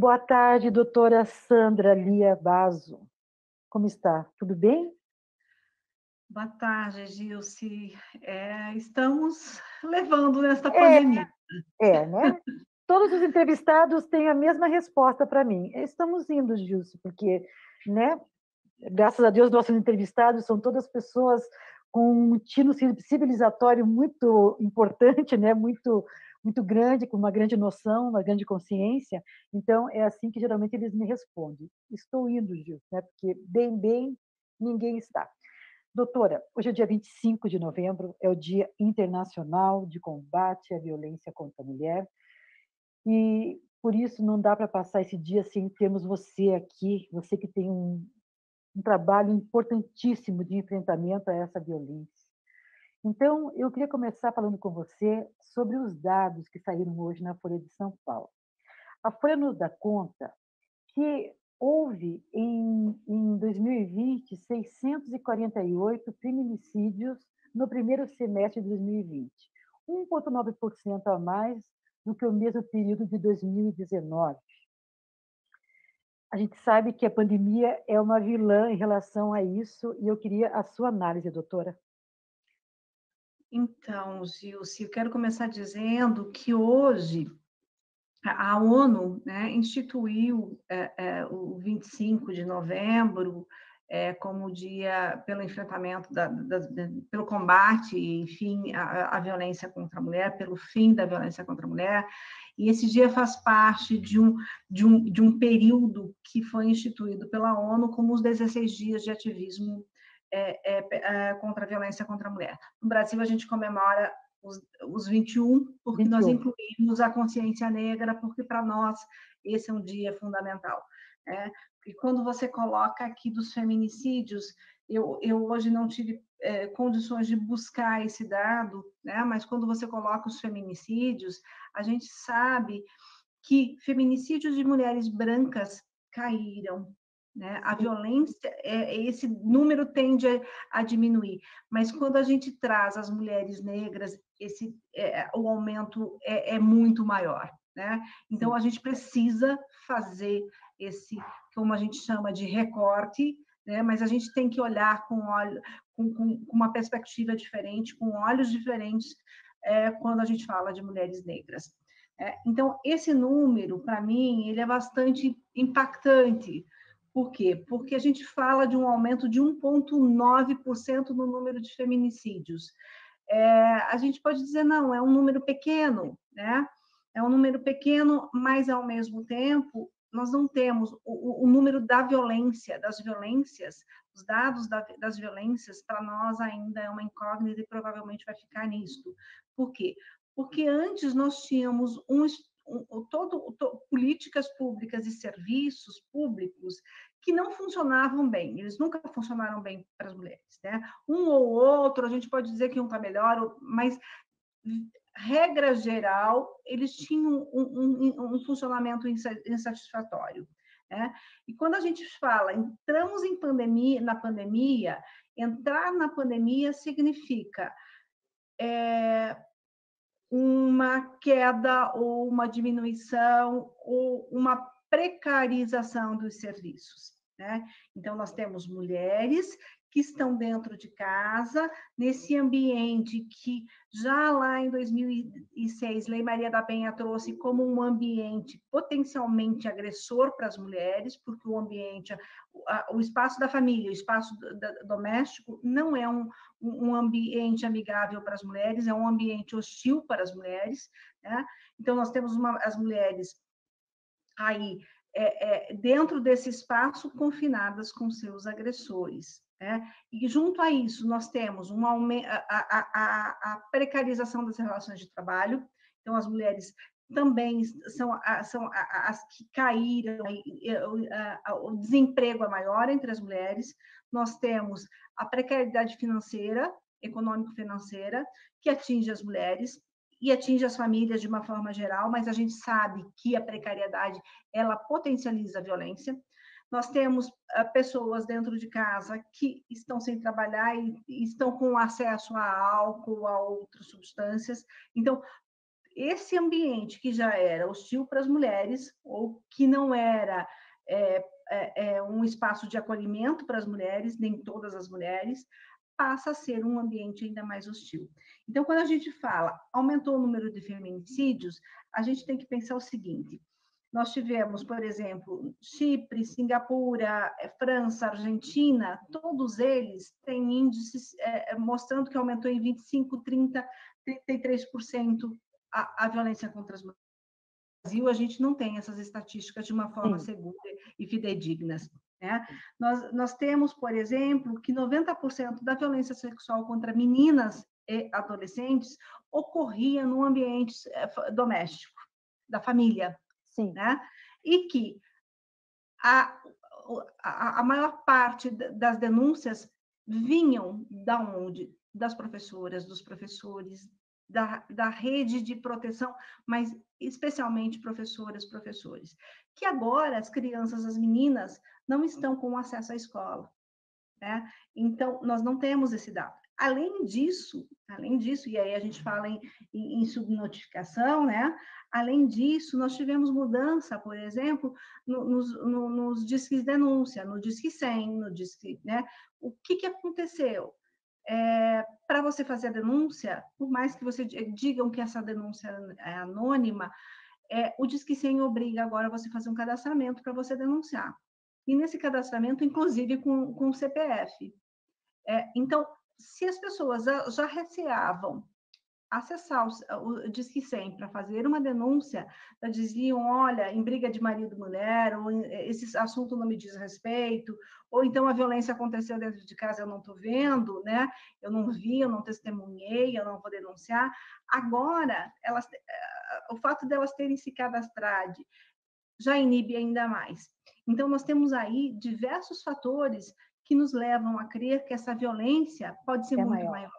Boa tarde, doutora Sandra Lia Basso. Como está? Tudo bem? Boa tarde, Gilce. Estamos levando nesta É, pandemia. né? Todos os entrevistados têm a mesma resposta para mim. Estamos indo, Gilce, porque, né? Graças a Deus, nossos entrevistados são todas pessoas com um tino civilizatório muito importante, né? Muito grande, com uma grande noção, uma grande consciência. Então, é assim que geralmente eles me respondem. Estou indo, Gilce, né? Porque bem, ninguém está. Doutora, hoje é dia 25 de novembro, é o Dia Internacional de Combate à Violência contra a Mulher, e por isso não dá para passar esse dia sem termos você aqui, você que tem um trabalho importantíssimo de enfrentamento a essa violência. Então, eu queria começar falando com você sobre os dados que saíram hoje na Folha de São Paulo. A Folha nos dá conta que houve, em 2020, 648 feminicídios no primeiro semestre de 2020, 1,9% a mais do que o mesmo período de 2019. A gente sabe que a pandemia é uma vilã em relação a isso, e eu queria a sua análise, doutora. Então, Gilce, eu quero começar dizendo que hoje a ONU, né, instituiu o 25 de novembro como dia pelo enfrentamento, pelo combate, enfim, à violência contra a mulher, pelo fim da violência contra a mulher. E esse dia faz parte de um período que foi instituído pela ONU como os 16 dias de ativismo contra a violência contra a mulher. No Brasil, a gente comemora os 21, porque nós 21. incluímos a consciência negra, porque para nós esse é um dia fundamental. Né? E quando você coloca aqui dos feminicídios, eu hoje não tive condições de buscar esse dado, né? Mas quando você coloca os feminicídios, a gente sabe que feminicídios de mulheres brancas caíram, né? A violência, esse número tende a diminuir, mas quando a gente traz as mulheres negras, o aumento é muito maior, né? Então, a gente precisa fazer esse, como a gente chama de recorte, né? Mas a gente tem que olhar com uma perspectiva diferente, com olhos diferentes, quando a gente fala de mulheres negras. Então, esse número, para mim, ele é bastante impactante. Por quê? Porque a gente fala de um aumento de 1,9% no número de feminicídios. A gente pode dizer, não, é um número pequeno, né? É um número pequeno, mas, ao mesmo tempo, nós não temos o número da violência, das violências, os dados das violências, para nós ainda é uma incógnita e provavelmente vai ficar nisto. Por quê? Porque antes nós tínhamos políticas públicas e serviços públicos que não funcionavam bem, eles nunca funcionaram bem para as mulheres, né? Um ou outro, a gente pode dizer que um está melhor, mas regra geral, eles tinham um funcionamento insatisfatório. Né? E quando a gente fala, entramos na pandemia, entrar na pandemia significa uma queda ou uma diminuição ou uma precarização dos serviços. Né? Então, nós temos mulheres que estão dentro de casa, nesse ambiente que já lá em 2006, Lei Maria da Penha trouxe como um ambiente potencialmente agressor para as mulheres, porque o espaço da família, o espaço doméstico, não é um ambiente amigável para as mulheres, é um ambiente hostil para as mulheres. Né? Então, nós temos as mulheres aí dentro desse espaço confinadas com seus agressores. Né? E junto a isso, nós temos a precarização das relações de trabalho. Então, as mulheres também são as que caíram, o desemprego é maior entre as mulheres. Nós temos a precariedade financeira, econômico-financeira, que atinge as mulheres e atinge as famílias de uma forma geral, mas a gente sabe que a precariedade ela potencializa a violência. Nós temos pessoas dentro de casa que estão sem trabalhar e estão com acesso a álcool, a outras substâncias. Então, esse ambiente que já era hostil para as mulheres, ou que não era um espaço de acolhimento para as mulheres, nem todas as mulheres, passa a ser um ambiente ainda mais hostil. Então, quando a gente fala aumentou o número de feminicídios, a gente tem que pensar o seguinte: nós tivemos, por exemplo, Chipre, Singapura, França, Argentina, todos eles têm índices mostrando que aumentou em 25, 30, 33% a violência contra as mulheres. No Brasil, a gente não tem essas estatísticas de uma forma segura e fidedignas. Né? Nós temos, por exemplo, que 90% da violência sexual contra meninas e adolescentes ocorria no ambiente doméstico, da família. Sim. Né? E que a maior parte das denúncias vinham da onde? Das professoras, dos professores, da rede de proteção, mas especialmente professoras, professores. Que agora as crianças, as meninas, não estão com acesso à escola. Né? Então, nós não temos esse dado. Além disso, e aí a gente fala em subnotificação, né? Além disso, nós tivemos mudança, por exemplo, nos disques denúncia, no Disque 100, no Disque, né? O que aconteceu? Para você fazer a denúncia, por mais que você digam que essa denúncia é anônima, o Disque 100 obriga agora você a fazer um cadastramento para você denunciar. E nesse cadastramento, inclusive com o CPF. Então, se as pessoas já receavam acessar o Disque 100 para fazer uma denúncia, já diziam, olha, em briga de marido e mulher, ou esse assunto não me diz respeito, ou então a violência aconteceu dentro de casa, eu não estou vendo, né? Eu não vi, eu não testemunhei, eu não vou denunciar. Agora, o fato delas terem se cadastrado já inibe ainda mais. Então, nós temos aí diversos fatores que nos levam a crer que essa violência pode ser muito maior.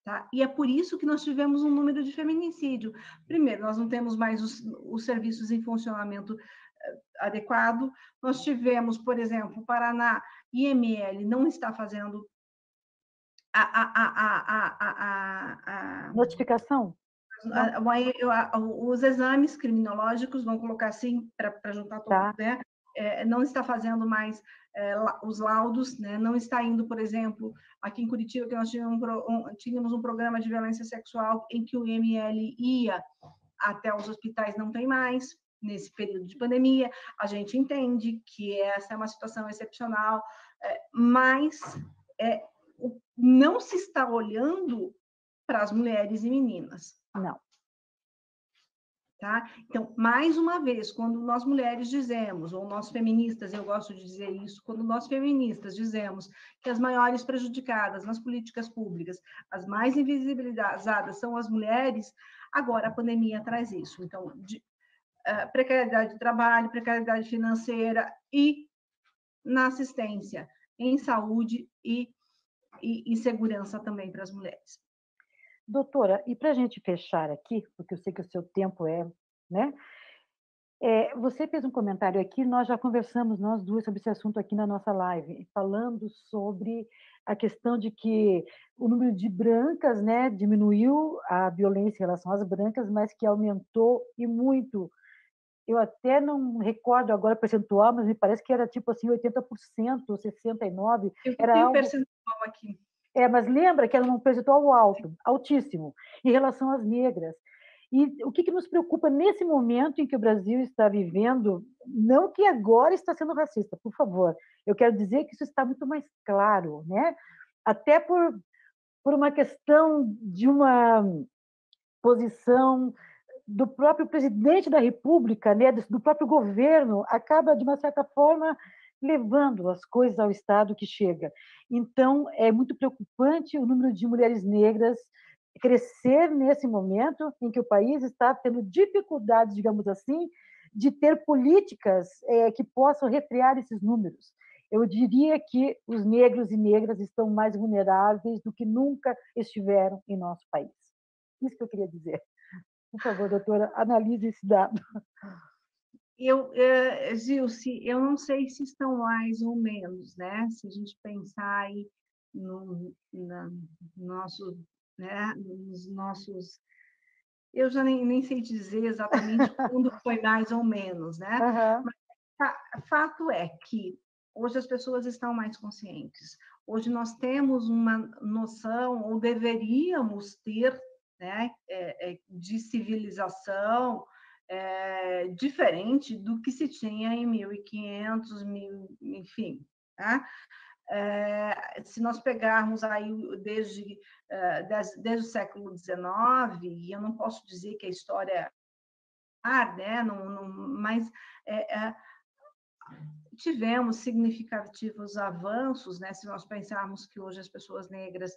Tá? E é por isso que nós tivemos um número de feminicídio. Primeiro, nós não temos mais os serviços em funcionamento adequado. Nós tivemos, por exemplo, o Paraná, IML não está fazendo notificação? Os exames criminológicos, vamos colocar assim, para juntar tudo, tá. Né? Não está fazendo mais os laudos, né? Não está indo, por exemplo, aqui em Curitiba, que nós tínhamos um programa de violência sexual em que o IML ia até os hospitais, não tem mais, nesse período de pandemia. A gente entende que essa é uma situação excepcional, mas não se está olhando para as mulheres e meninas. Não. Tá? Então, mais uma vez, quando nós mulheres dizemos, ou nós feministas, eu gosto de dizer isso, quando nós feministas dizemos que as maiores prejudicadas nas políticas públicas, as mais invisibilizadas são as mulheres, agora a pandemia traz isso. Então, precariedade de trabalho, precariedade financeira e na assistência, em saúde e segurança também para as mulheres. Doutora, e para a gente fechar aqui, porque eu sei que o seu tempo né? Você fez um comentário aqui, nós já conversamos, nós duas, sobre esse assunto aqui na nossa live, falando sobre a questão de que o número de brancas, né, diminuiu a violência em relação às brancas, mas que aumentou e muito. Eu até não recordo agora o percentual, mas me parece que era tipo assim 80%, 69%. Eu era tenho algo... percentual aqui. Mas lembra que era um percentual alto, altíssimo, em relação às negras. E o que nos preocupa nesse momento em que o Brasil está vivendo, não que agora está sendo racista, por favor, eu quero dizer que isso está muito mais claro, né? Até por uma questão de uma posição do próprio presidente da República, né, do próprio governo, acaba, de uma certa forma, levando as coisas ao estado que chega. Então, é muito preocupante o número de mulheres negras crescer nesse momento em que o país está tendo dificuldades, digamos assim, de ter políticas que possam refrear esses números. Eu diria que os negros e negras estão mais vulneráveis do que nunca estiveram em nosso país. Isso que eu queria dizer. Por favor, doutora, analise esse dado. Gilce, eu não sei se estão mais ou menos, né? Se a gente pensar aí nos nossos eu já nem sei dizer exatamente quando foi mais ou menos, né? Uhum. Mas fato é que hoje as pessoas estão mais conscientes. Hoje nós temos uma noção, ou deveríamos ter, né, de civilização diferente do que se tinha em 1500, enfim, né? Se nós pegarmos aí desde o século XIX, e eu não posso dizer que a história né? Mas tivemos significativos avanços, né? Se nós pensarmos que hoje as pessoas negras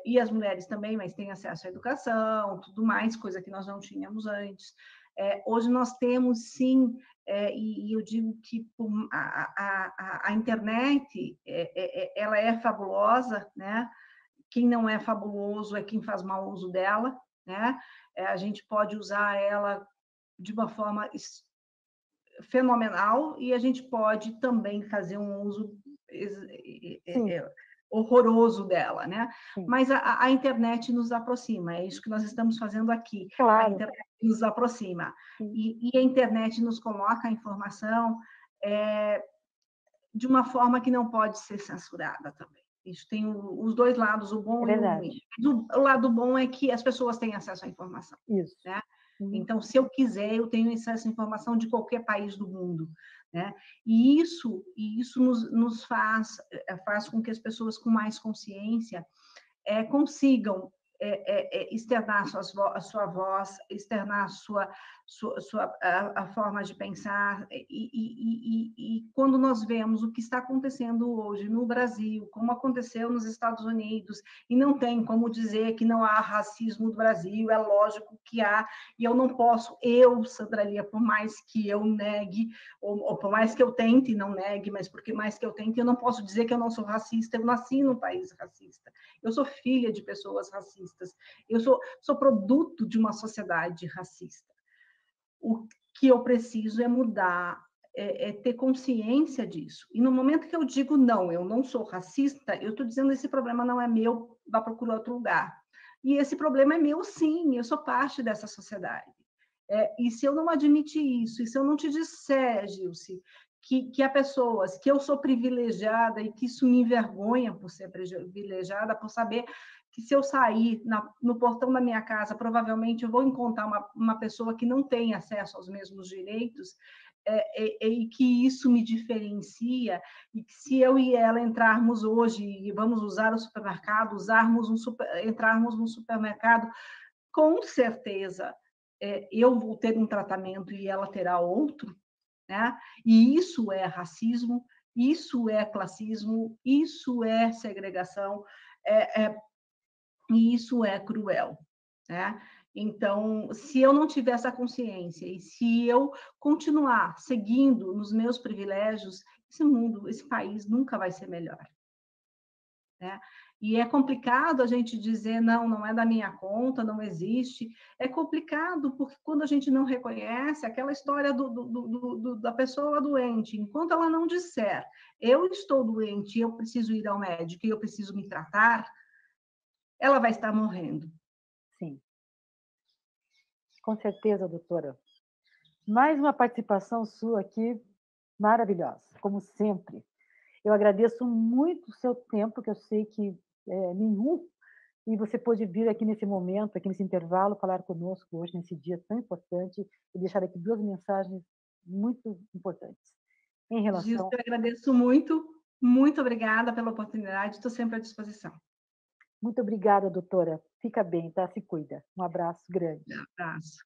e as mulheres também, mas têm acesso à educação, tudo mais, coisa que nós não tínhamos antes. Hoje nós temos, sim, e eu digo que a internet ela é fabulosa, né? Quem não é fabuloso é quem faz mau uso dela, né? A gente pode usar ela de uma forma fenomenal e a gente pode também fazer um uso horroroso dela, né? Sim. Mas a internet nos aproxima, é isso que nós estamos fazendo aqui. Claro. A internet nos aproxima. E a internet nos coloca a informação de uma forma que não pode ser censurada também. Isso tem os dois lados, o bom e o ruim. O lado bom é que as pessoas têm acesso à informação. Isso. Né? Então, se eu quiser, eu tenho acesso à informação de qualquer país do mundo. Né? E isso nos faz com que as pessoas com mais consciência consigam externar a sua voz, externar a forma de pensar. E quando nós vemos o que está acontecendo hoje no Brasil, como aconteceu nos Estados Unidos, e não tem como dizer que não há racismo no Brasil, é lógico que há, e eu não posso, Sandra Lia, por mais que eu negue, ou por mais que eu tente e não negue, mas porque mais que eu tente, eu não posso dizer que eu não sou racista, eu nasci num país racista, eu sou filha de pessoas racistas, eu sou produto de uma sociedade racista. O que eu preciso é mudar, ter consciência disso. E no momento que eu digo, não, eu não sou racista, eu estou dizendo, esse problema não é meu, vá procurar outro lugar. E esse problema é meu, sim, eu sou parte dessa sociedade. E se eu não admitir isso, e se eu não te disser, Gilce, que há pessoas, que eu sou privilegiada e que isso me envergonha por ser privilegiada, por saber que se eu sair no portão da minha casa, provavelmente eu vou encontrar uma pessoa que não tem acesso aos mesmos direitos, e que isso me diferencia, e que se eu e ela entrarmos hoje, e vamos usar o supermercado, entrarmos no supermercado, com certeza eu vou ter um tratamento e ela terá outro, né? E isso é racismo, isso é classismo, isso é segregação, e isso é cruel, né? Então, se eu não tiver essa consciência e se eu continuar seguindo nos meus privilégios, esse mundo, esse país nunca vai ser melhor, né? E é complicado a gente dizer, não é da minha conta, não existe. É complicado porque quando a gente não reconhece aquela história da pessoa doente, enquanto ela não disser, eu estou doente, eu preciso ir ao médico e eu preciso me tratar, ela vai estar morrendo. Sim. Com certeza, doutora. Mais uma participação sua aqui, maravilhosa, como sempre. Eu agradeço muito o seu tempo, que eu sei que é nenhum, e você pôde vir aqui nesse momento, aqui nesse intervalo, falar conosco hoje, nesse dia tão importante, e deixar aqui 2 mensagens muito importantes. Em relação... Gilson, eu agradeço muito obrigada pela oportunidade, estou sempre à disposição. Muito obrigada, doutora. Fica bem, tá? Se cuida. Um abraço grande. Um abraço.